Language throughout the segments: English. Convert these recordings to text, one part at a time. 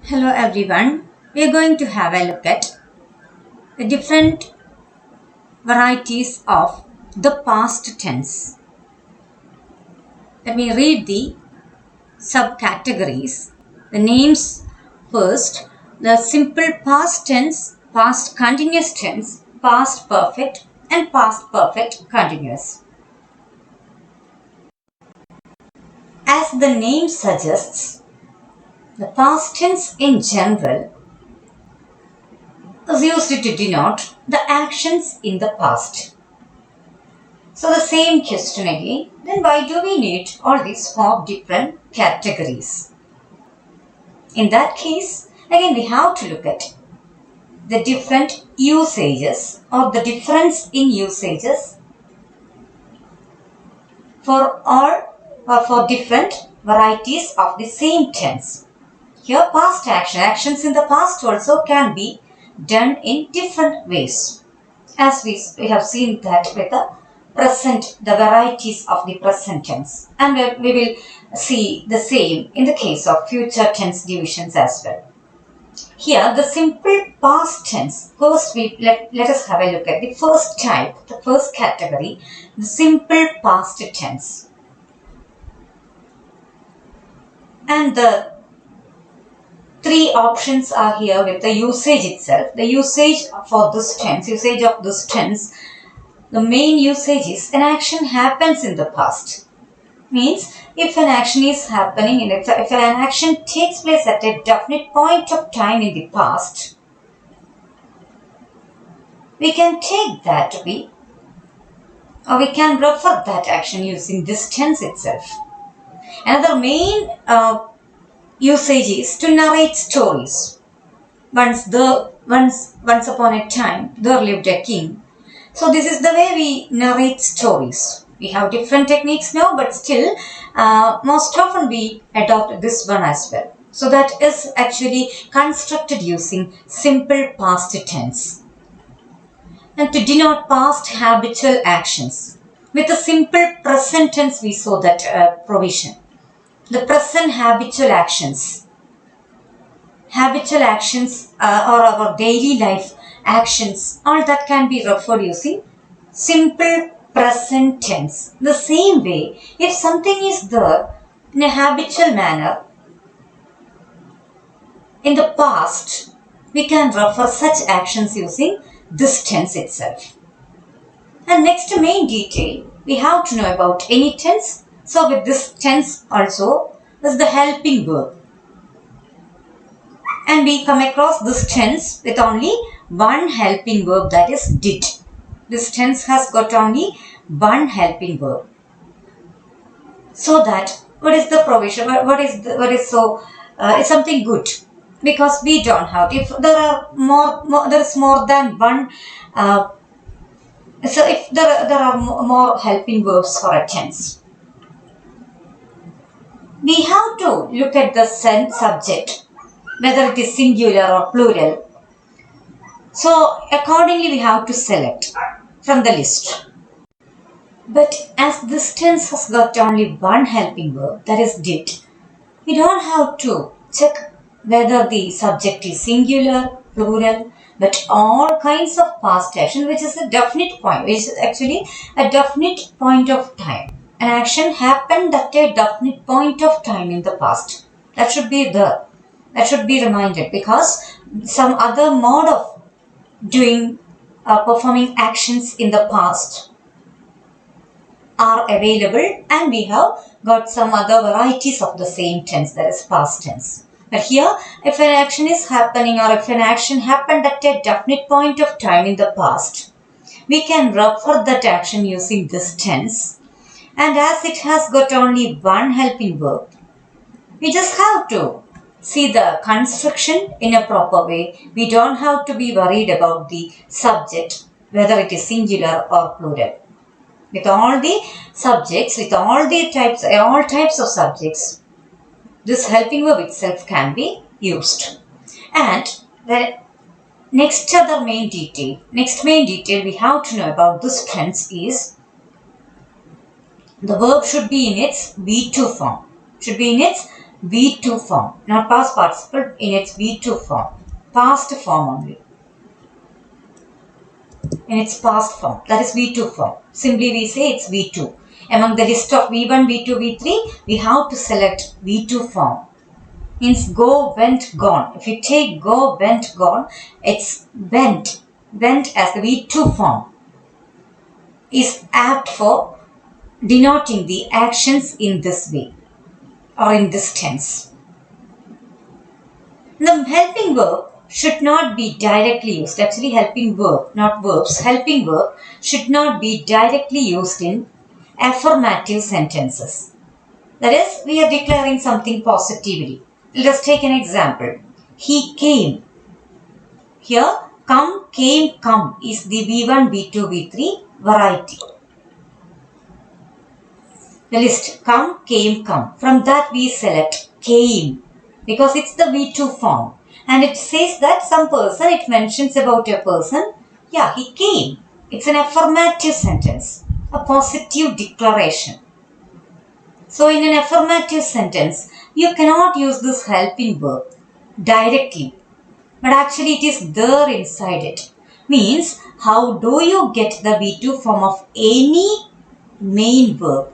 Hello everyone. We are going to have a look at the different varieties of the past tense. Let me read the subcategories. The names first: the simple past tense, past continuous tense, past perfect, and past perfect continuous. As the name suggests, the past tense in general is used to denote the actions in the past. So the same question again, then why do we need all these four different categories? In that case, again we have to look at the different usages or the difference in usages for all or for different varieties of the same tense. Here past actions in the past also can be done in different ways. As we have seen that with the present, the varieties of the present tense, and we will see the same in the case of future tense divisions as well. Here the simple past tense, first let us have a look at the first type, the first category, the simple past tense. And the three options are here with the usage itself. The usage for this tense, usage of this tense, the main usage is an action happens in the past. Means if an action is happening, if an action takes place at a definite point of time in the past, we can take that to be, or we can refer that action using this tense itself. Another main usage is to narrate stories. Once upon a time there lived a king. So this is the way we narrate stories. We have different techniques now, but still most often we adopt this one as well. So that is actually constructed using simple past tense. And to denote past habitual actions. With a simple present tense we saw that provision. The present habitual actions. Habitual actions or our daily life actions, all that can be referred using simple present tense. The same way, if something is there in a habitual manner in the past, we can refer such actions using this tense itself. And next main detail, we have to know about any tense. So with this tense also is the helping verb. And we come across this tense with only one helping verb, that is did. This tense has got only one helping verb. So that what is the provision? It's something good, because we don't have. If there are there is more than one. So if there are more helping verbs for a tense, we have to look at the subject, whether it is singular or plural. So accordingly we have to select from the list. But as this tense has got only one helping verb, that is did, we don't have to check whether the subject is singular, plural, but all kinds of past action, which is a definite point, which is actually a definite point of time. An action happened at a definite point of time in the past. That should be there. That should be reminded, because some other mode of doing performing actions in the past are available, and we have got some other varieties of the same tense, that is past tense. But here, if an action is happening or if an action happened at a definite point of time in the past, we can refer that action using this tense. And as it has got only one helping verb, we just have to see the construction in a proper way. We don't have to be worried about the subject, whether it is singular or plural. With all the subjects, with all types of subjects, this helping verb itself can be used. And the next main detail we have to know about this tense is the verb should be in its V2 form. Should be in its V2 form, not past participle, in its V2 form, past form only. In its past form, that is V2 form. Simply we say it's V2. Among the list of V1, V2, V3, we have to select V2 form. Means go, went, gone. If you take go, went, gone, it's went. Went as the V2 form is apt for denoting the actions in this way or in this tense. The helping verb should not be directly used. Actually, helping verb, not verbs. Helping verb should not be directly used in affirmative sentences. That is, we are declaring something positively. Let us take an example. He came. Here, come, came, come is the V1, V2, V3 variety. The list come, came, come. From that we select came because it's the V2 form. And it says that some person, it mentions about a person. Yeah, he came. It's an affirmative sentence, a positive declaration. So in an affirmative sentence, you cannot use this helping verb directly. But actually it is there inside it. Means, how do you get the V2 form of any main verb?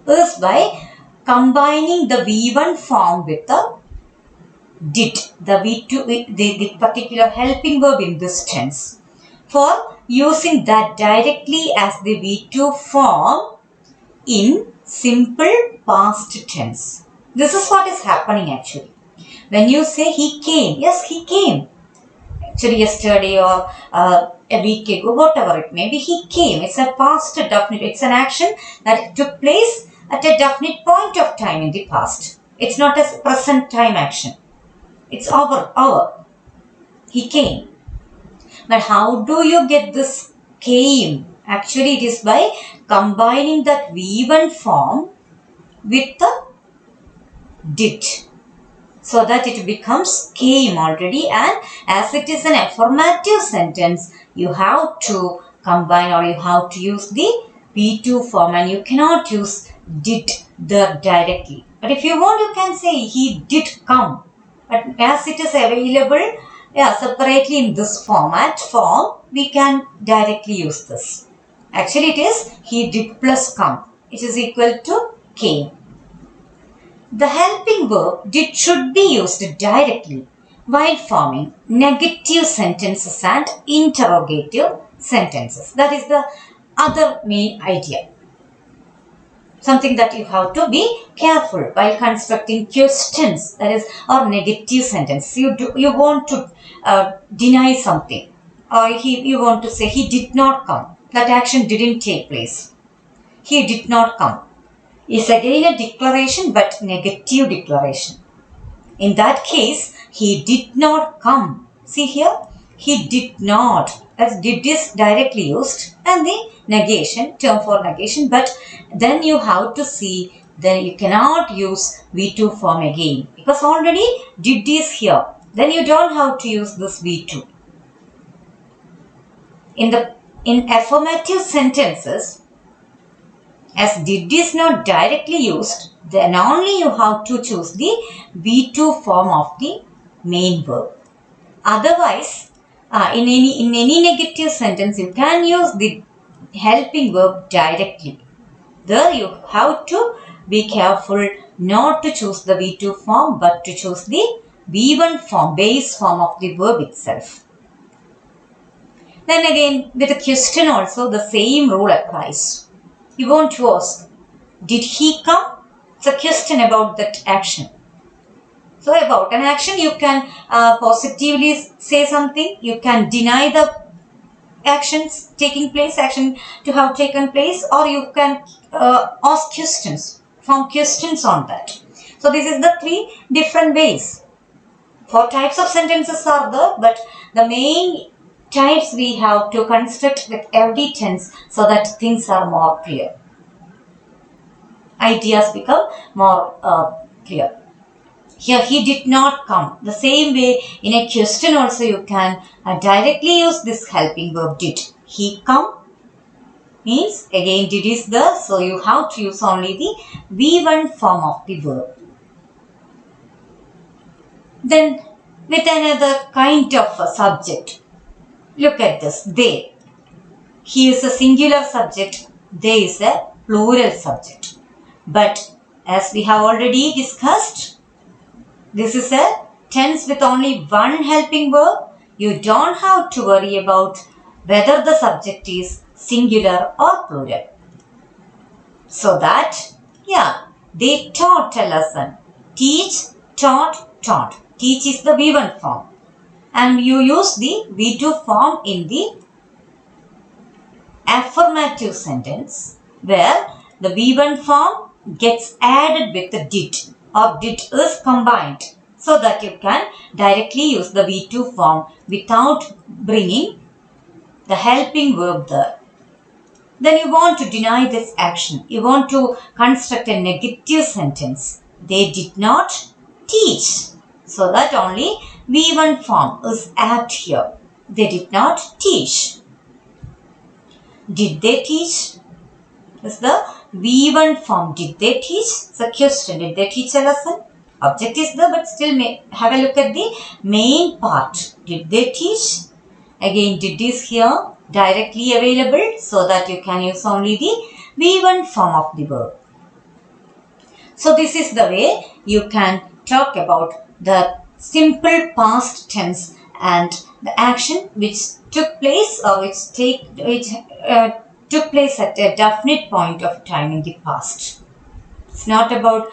Is by combining the V1 form with the did, the V2, the particular helping verb in this tense. For using that directly as the V2 form in simple past tense. This is what is happening actually. When you say he came, yes, he came. Actually yesterday or a week ago, whatever it may be, he came. It's a past definite. It's an action that took place at a definite point of time in the past. It's not a present time action. It's over. He came. But how do you get this came? Actually, it is by combining that V1 form with the did. So that it becomes came already, and as it is an affirmative sentence, you have to combine or you have to use the V2 form and you cannot use did there directly. But if you want, you can say he did come. But as it is available separately in this form, we can directly use this. Actually, it is he did plus come. It is equal to came. The helping verb did should be used directly while forming negative sentences and interrogative sentences. That is the other main idea. Something that you have to be careful while constructing questions, that is, or negative sentence. You want to deny something, or you want to say he did not come. That action didn't take place. He did not come. Is again a declaration, but negative declaration. In that case, he did not come. See here, he did not. As did is directly used and the negation, term for negation, but then you have to see that you cannot use V2 form again because already did is here. Then you don't have to use this V2. In affirmative sentences, as did is not directly used, then only you have to choose the V2 form of the main verb. Otherwise, in any negative sentence, you can use the helping verb directly. There you have to be careful not to choose the V2 form, but to choose the V1 form, base form of the verb itself. Then again, with a question also, the same rule applies. You want to ask, did he come? It's a question about that action. So about an action, you can positively say something. You can deny the actions taking place, action to have taken place, or you can ask questions, form questions on that. So this is the three different ways. 4 types of sentences are there, but the main types we have to construct with every tense so that things are more clear. Ideas become more clear. Here, he did not come. The same way, in a question also you can directly use this helping verb did. He come means again did is there, so you have to use only the V1 form of the verb. Then with another kind of a subject. Look at this. They. He is a singular subject. They is a plural subject. But as we have already discussed, this is a tense with only one helping verb. You don't have to worry about whether the subject is singular or plural. So that, they taught a lesson. Teach, taught, taught. Teach is the V1 form. And you use the V2 form in the affirmative sentence where the V1 form gets added with the did or did is combined, so that you can directly use the V2 form without bringing the helping verb there. Then you want to deny this action. You want to construct a negative sentence. They did not teach. So that only V1 form is apt here. They did not teach. Did they teach? Is the V1 form. Did they teach? It's a question. Did they teach a lesson? Object is there, but still have a look at the main part. Did they teach? Again, did is here directly available, so that you can use only the V1 form of the verb. So this is the way you can talk about the simple past tense and the action which took place or which took place at a definite point of time in the past. It's not about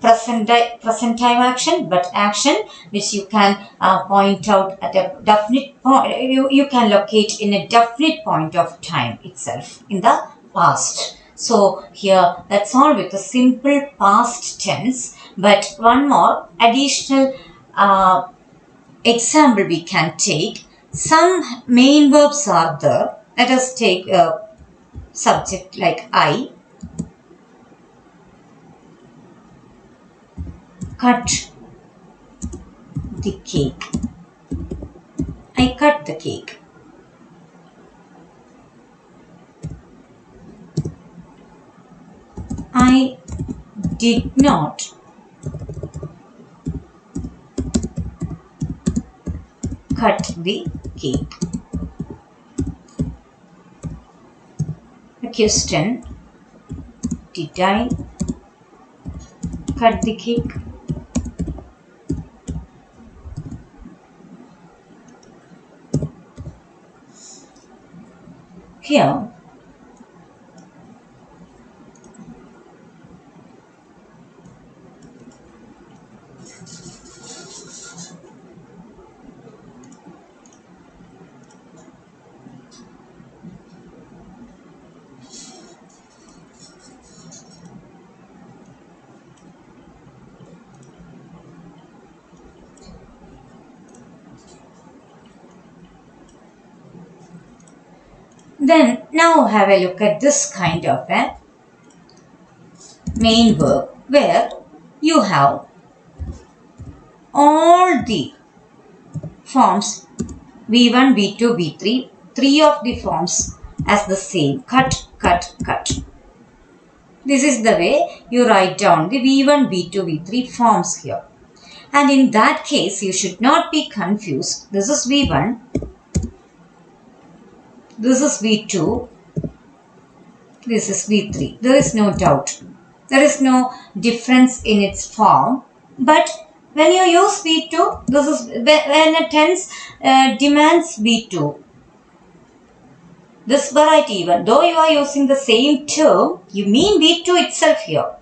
present time action, but action which you can point out at a definite point. You can locate in a definite point of time itself in the past. So here that's all with the simple past tense. But one more additional example we can take. Some main verbs are there. Let us take a subject like I. Cut the cake. I cut the cake. I did not cut the cake. The question, did I cut the cake? Here, then now have a look at this kind of a main verb where you have all the forms V1, V2, V3, three of the forms as the same. Cut, cut, cut. This is the way you write down the V1, V2, V3 forms here. And in that case, you should not be confused. This is V1. This is V2. This is V3. There is no doubt. There is no difference in its form. But when you use V2, this is when a tense demands V2. This variety, even though you are using the same term, you mean V2 itself here.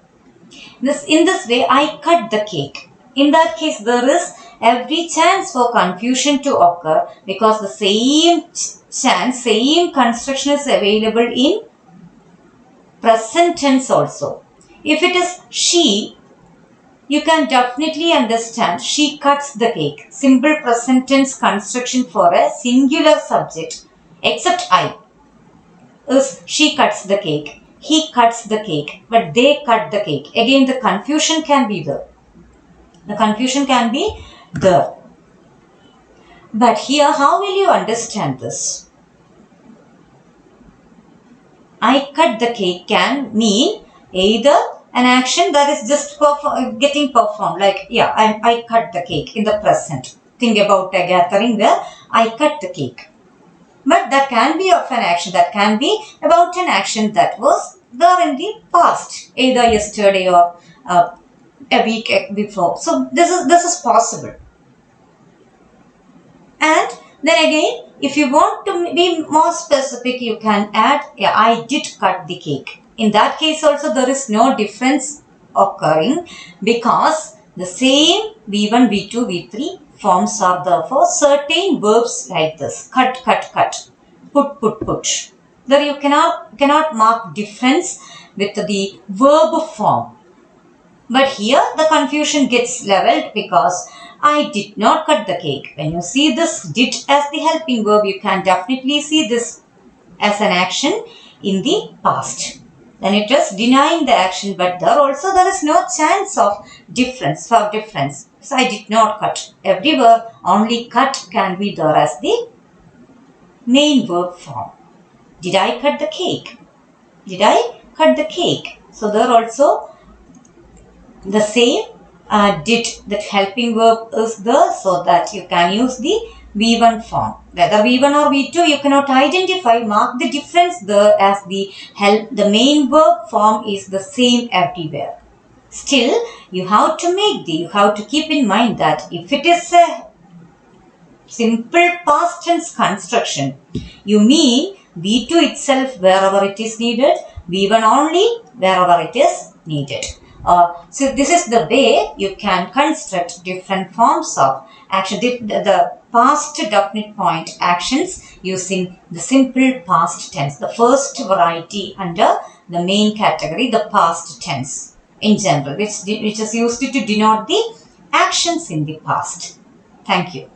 In this way, I cut the cake. In that case, there is every chance for confusion to occur because the same chance, same construction is available in present tense also. If it is she, you can definitely understand she cuts the cake. Simple present tense construction for a singular subject, except I, is she cuts the cake. He cuts the cake, but they cut the cake. Again, the confusion can be there. The confusion can be there. But here, how will you understand this? I cut the cake can mean either an action that is just getting performed. Like, yeah, I cut the cake in the present. Think about a gathering where I cut the cake. But that can be of an action, that can be about an action that was there in the past, either yesterday or a week before. So this is possible. And then again, if you want to be more specific, you can add, yeah, I did cut the cake. In that case also there is no difference occurring because the same V1, V2, V3 forms are there for certain verbs like this. Cut, cut, cut. Put, put, put. There you cannot mark difference with the verb form. But here the confusion gets leveled because I did not cut the cake. When you see this did as the helping verb, you can definitely see this as an action in the past. Then it is denying the action, but there is no chance of difference. So I did not cut. Everywhere only cut can be there as the main verb form. Did I cut the cake? Did I cut the cake? So there also the same did, that helping verb is there, so that you can use the V1 form. Whether V1 or V2 you cannot identify, mark the difference there as the main verb form is the same everywhere. Still, you have to keep in mind that if it is a simple past tense construction, you mean V2 itself wherever it is needed, V1 only wherever it is needed. So this is the way you can construct different forms of action, the past definite point actions using the simple past tense. The first variety under the main category, the past tense in general, which is used to denote the actions in the past. Thank you.